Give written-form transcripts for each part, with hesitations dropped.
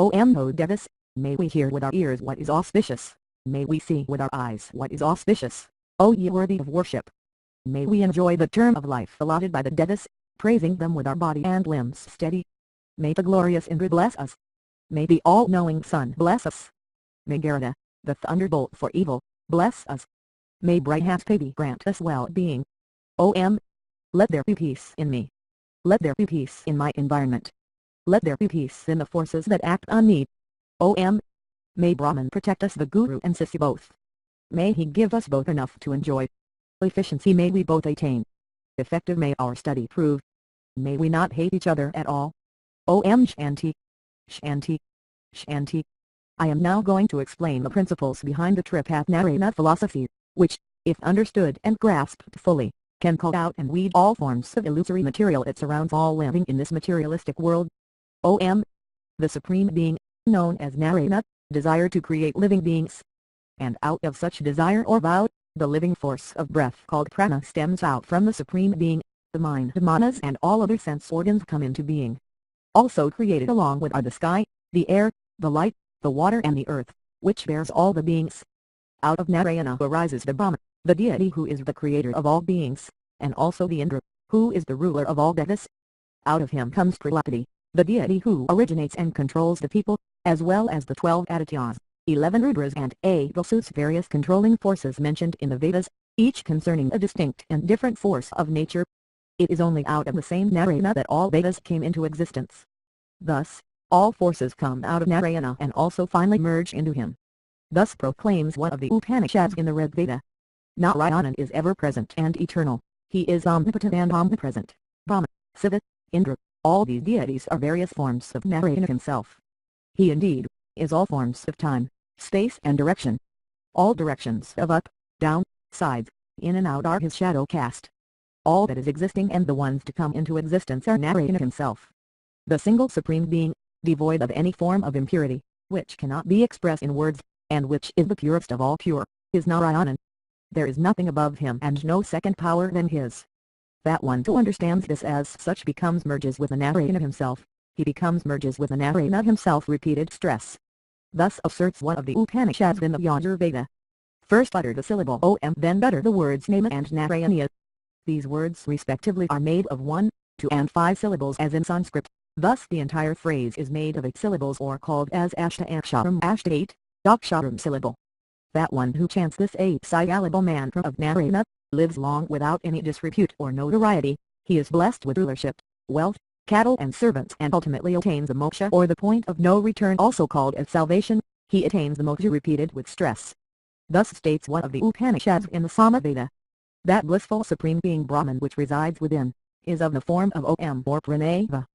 O Devas, may we hear with our ears what is auspicious, may we see with our eyes what is auspicious, O ye worthy of worship. May we enjoy the term of life allotted by the Devas, praising them with our body and limbs steady. May the glorious Indra bless us. May the all-knowing Sun bless us. May Garuda, the thunderbolt for evil, bless us. May Brihaspati grant us well-being. Om. Let there be peace in me. Let there be peace in my environment. Let there be peace in the forces that act on me. Om. May Brahman protect us, the Guru and Sissy both. May he give us both enough to enjoy. Efficiency may we both attain. Effective may our study prove. May we not hate each other at all. Om Shanti. Shanti. Shanti. I am now going to explain the principles behind the Tripadvibhuti philosophy, which, if understood and grasped fully, can cull out and weed all forms of illusory material that surrounds all living in this materialistic world. Om. The Supreme Being, known as Narayana, desired to create living beings. And out of such desire or vow, the living force of breath called prana stems out from the Supreme Being. The mind, the manas and all other sense organs come into being. Also created along with are the sky, the air, the light, the water and the earth, which bears all the beings. Out of Narayana arises the Brahma, the deity who is the creator of all beings, and also the Indra, who is the ruler of all devas. Out of him comes Pralapati, the deity who originates and controls the people, as well as the 12 Adityas, 11 Rudras and 8 Vasu's various controlling forces mentioned in the Vedas, each concerning a distinct and different force of nature. It is only out of the same Narayana that all Vedas came into existence. Thus, all forces come out of Narayana and also finally merge into him. Thus proclaims one of the Upanishads in the Rig Veda. Narayana is ever-present and eternal, he is omnipotent and omnipresent. Brahma, Shiva, Indra, all these deities are various forms of Narayana himself. He indeed, is all forms of time, space and direction. All directions of up, down, sides, in and out are his shadow cast. All that is existing and the ones to come into existence are Narayana himself. The single Supreme Being, devoid of any form of impurity, which cannot be expressed in words, and which is the purest of all pure, is Narayana. There is nothing above him and no second power than his. That one who understands this as such becomes merges with the Narayana himself, he becomes merges with the Narayana himself. Repeated stress. Thus asserts one of the Upanishads in the Yajurveda. First utter the syllable Om, then utter the words Nama and Narayana. These words respectively are made of 1, 2 and 5 syllables as in Sanskrit, thus the entire phrase is made of 8 syllables or called as Ashta-aksharam Ashta 8, Daksharam syllable. That one who chants this 8-syllable mantra of Narayana, lives long without any disrepute or notoriety, he is blessed with rulership, wealth, cattle and servants and ultimately attains the moksha or the point of no return also called as salvation, he attains the moksha repeated with stress. Thus states one of the Upanishads in the Samaveda. That blissful Supreme Being Brahman which resides within, is of the form of Om or Pranava.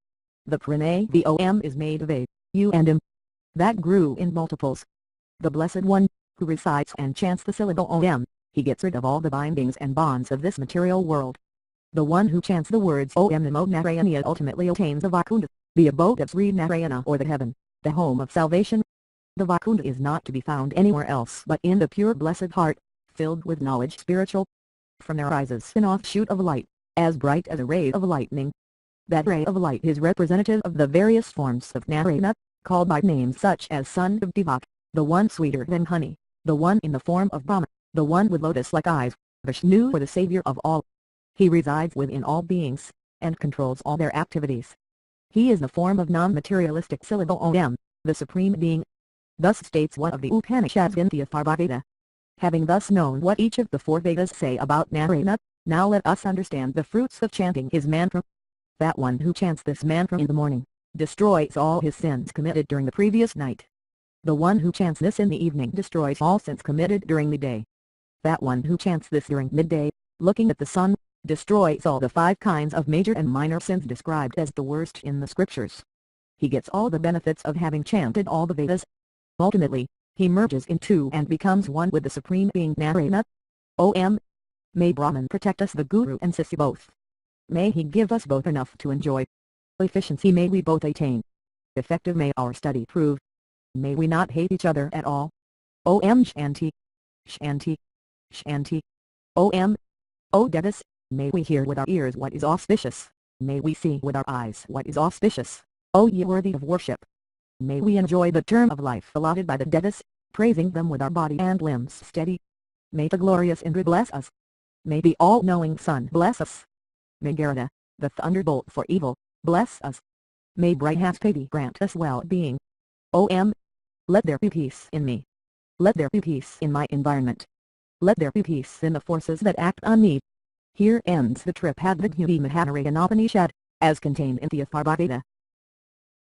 The Pranava Om is made of A, U and M. That grew in multiples. The Blessed One, who recites and chants the syllable Om, he gets rid of all the bindings and bonds of this material world. The one who chants the words Om Namo Narayana ultimately attains the Vaikunta, the abode of Sri Narayana or the heaven, the home of salvation. The Vaikunta is not to be found anywhere else but in the pure blessed heart, filled with knowledge spiritual. From there rises an offshoot of light, as bright as a ray of lightning. That ray of light is representative of the various forms of Narayana, called by names such as Son of Devak, the one sweeter than honey, the one in the form of Brahma, the one with lotus-like eyes, Vishnu or the savior of all. He resides within all beings, and controls all their activities. He is the form of non-materialistic syllable Om, the Supreme Being. Thus states one of the Upanishads in the Atharvaveda. Having thus known what each of the 4 Vedas say about Narayana, now let us understand the fruits of chanting his mantra. That one who chants this mantra in the morning, destroys all his sins committed during the previous night. The one who chants this in the evening destroys all sins committed during the day. That one who chants this during midday, looking at the sun, destroys all the 5 kinds of major and minor sins described as the worst in the scriptures. He gets all the benefits of having chanted all the Vedas. Ultimately, he merges into and becomes one with the Supreme Being Narayana. Om. May Brahman protect us, the Guru and Sissy both. May he give us both enough to enjoy. Efficiency may we both attain. Effective may our study prove. May we not hate each other at all. Om Shanti. Shanti. Shanti. Om. O Devas, may we hear with our ears what is auspicious, may we see with our eyes what is auspicious, O ye worthy of worship. May we enjoy the term of life allotted by the Devas, praising them with our body and limbs steady. May the glorious Indra bless us. May the all-knowing Sun bless us. May Garuda, the thunderbolt for evil, bless us. May Brihaspati grant us well-being. Om. Let there be peace in me. Let there be peace in my environment. Let there be peace in the forces that act on me. Here ends the Tripadvibhuti Mahanarayana Upanishad, as contained in the Atharvaveda.